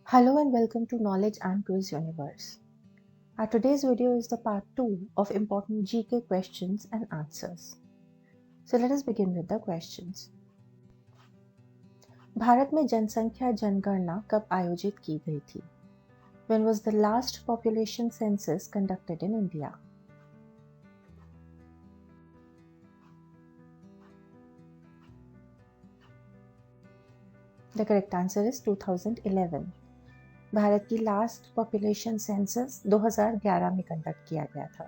Hello and welcome to Knowledge and Quiz Universe. Our today's video is the part 2 of important GK questions and answers. So let us begin with the questions. Bharat में जनसंख्या जनगणना कब आयोजित की गई थी? When was the last population census conducted in India? The correct answer is 2011. Bharat की last population census 2011 में कंडक्ट किया गया था.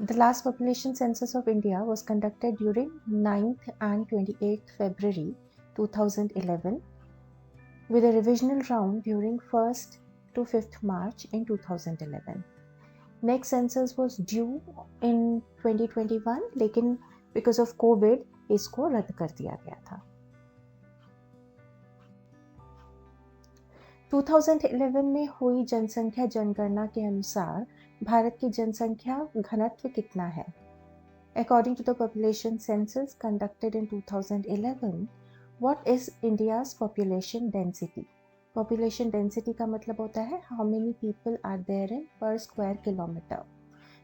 The last population census of India was conducted during 9th and 28th February 2011 with a revisional round during 1st to 5th March in 2011. Next census was due in 2021 लेकिन because of COVID इसको रद्द कर दिया गया था. 2011 में हुई जनसंख्या जनगणना के अनुसार भारत की जनसंख्या घनत्व कितना है? According to the population census conducted in 2011, what is India's population density? Population density का मतलब होता है how many people are there in per square kilometer.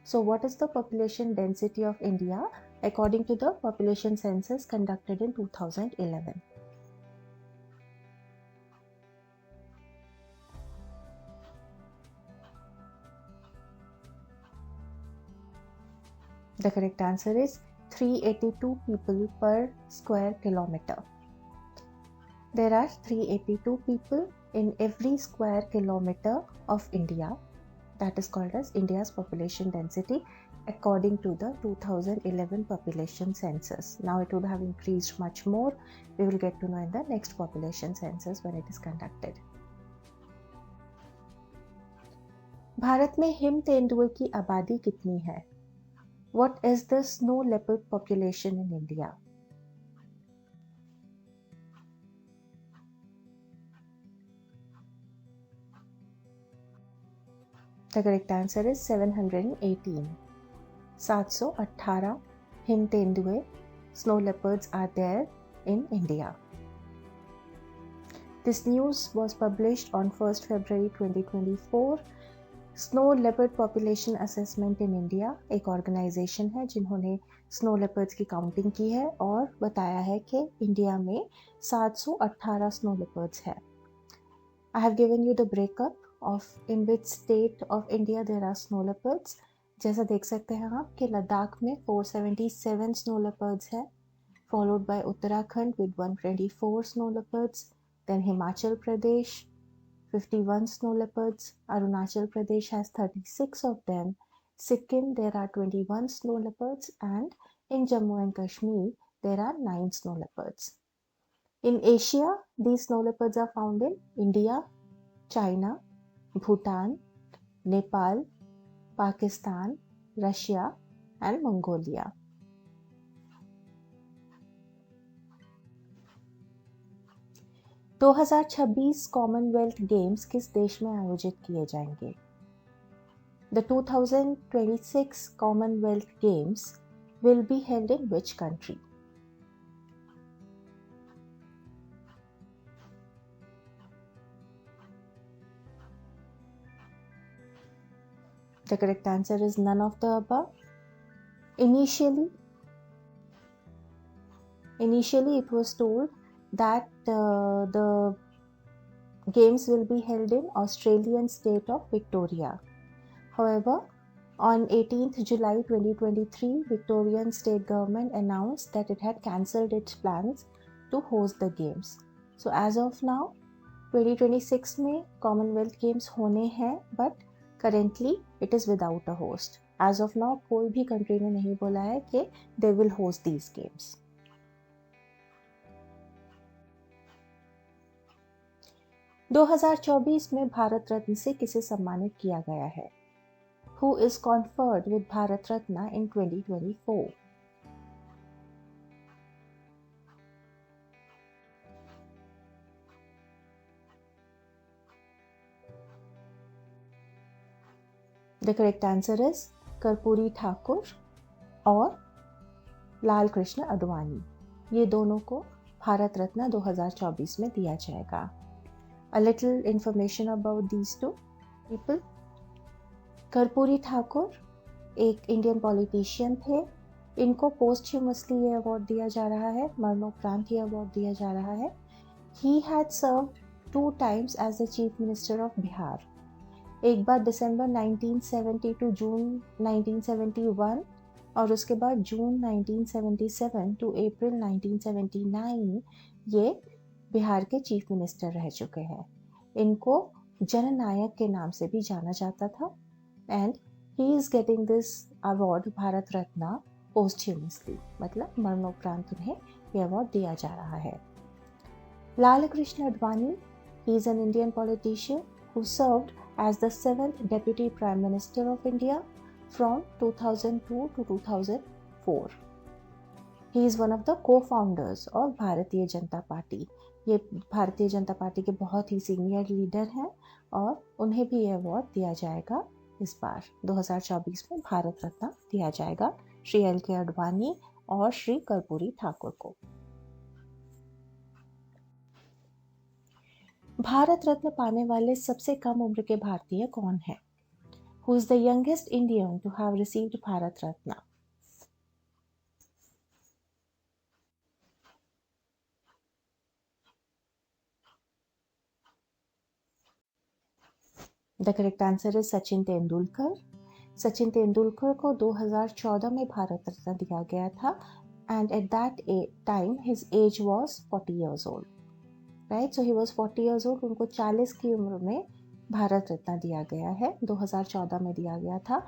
So what is the population density of India according to the population census conducted in 2011? The correct answer is 382 people per square kilometer. There are 382 people in every square kilometer of India. That is called as India's population density according to the 2011 population census. Now it would have increased much more. We will get to know in the next population census when it is conducted. Bharat में him तेंदुए की आबादी कितनी है? What is the snow leopard population in India? The correct answer is 718. 718 him तेंदुए snow leopards are there in India. This news was published on 1st February 2024. Snow leopard population assessment in India एक organisation है जिन्होंने snow leopards की counting की है और बताया है कि इंडिया में 718 स्नो लेपर्ड्स है. I have given you the breakup of in which state of India there are snow leopards. जैसा देख सकते हैं आप कि लद्दाख में 477 स्नो लेपर्ड्स है, followed by Uttarakhand with 124 snow leopards, then Himachal Pradesh 51 snow leopards, Arunachal Pradesh has 36 of them, Sikkim there are 21 snow leopards, and in Jammu and Kashmir there are 9 snow leopards. In Asia, these snow leopards are found in India, China, Bhutan, Nepal, Pakistan, Russia and Mongolia. तो 2026 Commonwealth games किस देश में आयोजित किए जाएंगे? The 2026 Commonwealth Games will be held in which country? The correct answer is none of the above. Initially it was told that the games will be held in Australian state of Victoria. However, on 18th July 2023, Victorian state government announced that it had cancelled its plans to host the games. So as of now, 2026 में Commonwealth Games होने हैं, but currently it is without a host. As of now, कोई भी country ने नहीं बोला है कि they will host these games. 2024 में भारत रत्न से किसे सम्मानित किया गया है? Who is conferred with Bharat Ratna in 2024? The correct answer is Karpoori Thakur और लाल कृष्ण आडवाणी. ये दोनों को भारत रत्न 2024 में दिया जाएगा। A little information about these two people. Karpoori Thakur एक इंडियन पॉलिटिशियन थे। इनको पोस्टह्यूमसली ये अवार्ड दिया जा रहा है, मरणोपरांत ये अवार्ड दिया जा रहा है। He had served 2 times as the Chief Minister of Bihar. एक बार दिसंबर 1970 टू जून 1971 और उसके बाद जून 1977 टू अप्रैल 1979 ये बिहार के चीफ मिनिस्टर रह चुके हैं। इनको जननायक के नाम से भी जाना जाता था and he is getting this award Bharat Ratna posthumously, मतलब मरणोपरांत उन्हें यह अवार्ड दिया जा रहा है। Lal Krishna Advani, he is an Indian politician who served as the 7th Deputy Prime Minister of India from 2002 to 2004. He is one of the co-founders of Bharatiya Janata party. ये Bharatiya Janata party के बहुत ही सीनियर लीडर हैं और उन्हें भी ये अवार्ड दिया जाएगा। इस बार 2024 में भारत रत्न दिया जाएगा श्री LK आडवाणी और श्री कर्पूरी ठाकुर को। भारत रत्न पाने वाले सबसे कम उम्र के भारतीय कौन है? Who is the youngest Indian to have received Bharat Ratna? The correct answer is Sachin Tendulkar. Sachin Tendulkar को 2014 में भारत रत्न दिया गया था and at that time his age was 40 years old, right. So he was 40 years old। उनको 40 की उम्र में भारत रत्न दिया गया है, 2014 में दिया गया था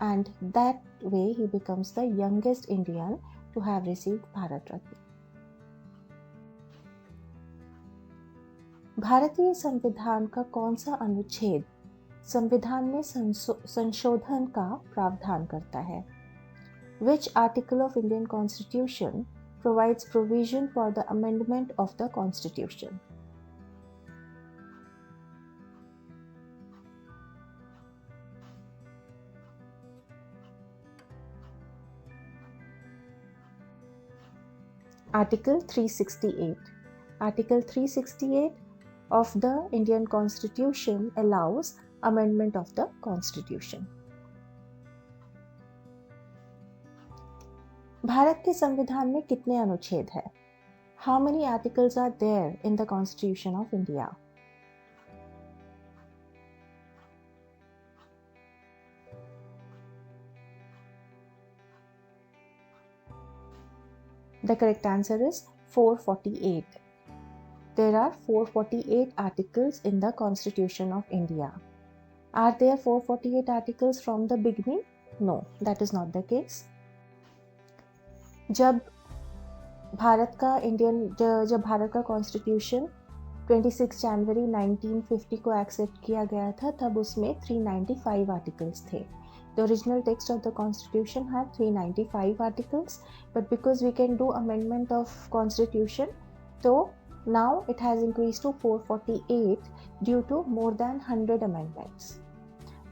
and that way he becomes the youngest Indian to have received Bharat Ratna. भारतीय संविधान का कौन सा अनुच्छेद संविधान में संशोधन का प्रावधान करता है? Which article of Indian Constitution provides provision for the amendment of the Constitution? Article 368. Article 368 of the Indian Constitution allows amendment of the Constitution. Bharat के संविधान में कितने अनुच्छेद हैं? How many articles are there in the Constitution of India? The correct answer is 448. There are 448 articles in the Constitution of India. Are there 448 articles from the beginning? No, that is not the case. जब भारत का constitution 26 जनवरी 1950 को accept किया गया था, तब उसमें 395 articles थे। The original text of the constitution had 395 articles, but because we can do amendment of constitution, so now it has increased to 448 due to more than 100 amendments.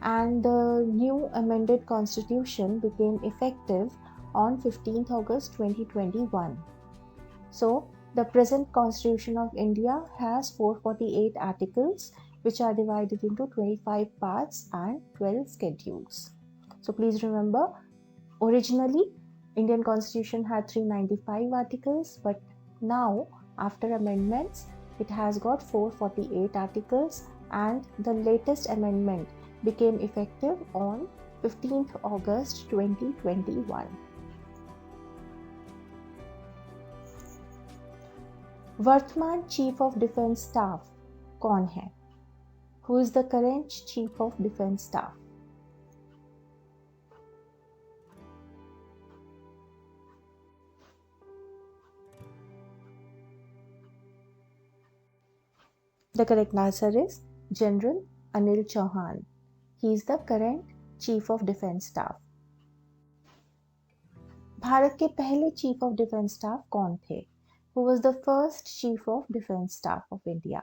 And the new amended constitution became effective on 15th August 2021. So the present Constitution of India has 448 articles which are divided into 25 parts and 12 schedules. So please remember, originally Indian Constitution had 395 articles, but now after amendments it has got 448 articles and the latest amendment became effective on 15th August 2021. वर्तमान chief of defence staff कौन है? Who is the current chief of defense staff? The correct answer is General Anil Chauhan. He is the current chief of defense staff. Bharat के पहले chief of defence staff कौन थे? Who was the first chief of defense staff of India?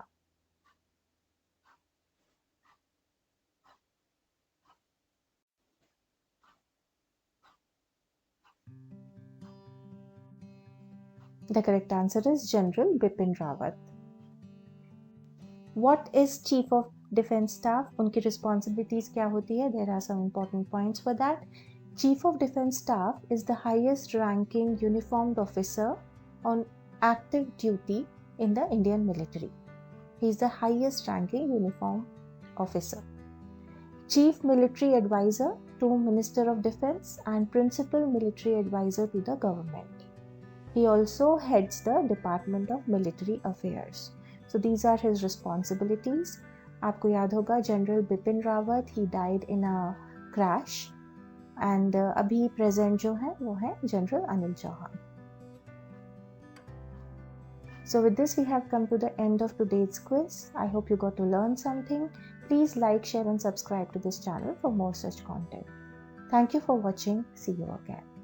The correct answer is General Bipin Rawat. What is Chief of Defence Staff? उनकी responsibilities क्या होती है? There are some important points for that. Chief of Defence Staff is the highest ranking uniformed officer on active duty in the Indian military. He is the highest ranking uniformed officer. Chief Military Advisor to Minister of Defence and Principal Military Advisor to the government. He also heads the Department of Military Affairs. So these are his responsibilities. आपको याद होगा General Bipin Rawat, he died in a crash. And अभी present जो है वो है General Anil Chauhan. So with this we have come to the end of today's quiz. I hope you got to learn something. Please like, share and subscribe to this channel for more such content. Thank you for watching. See you again.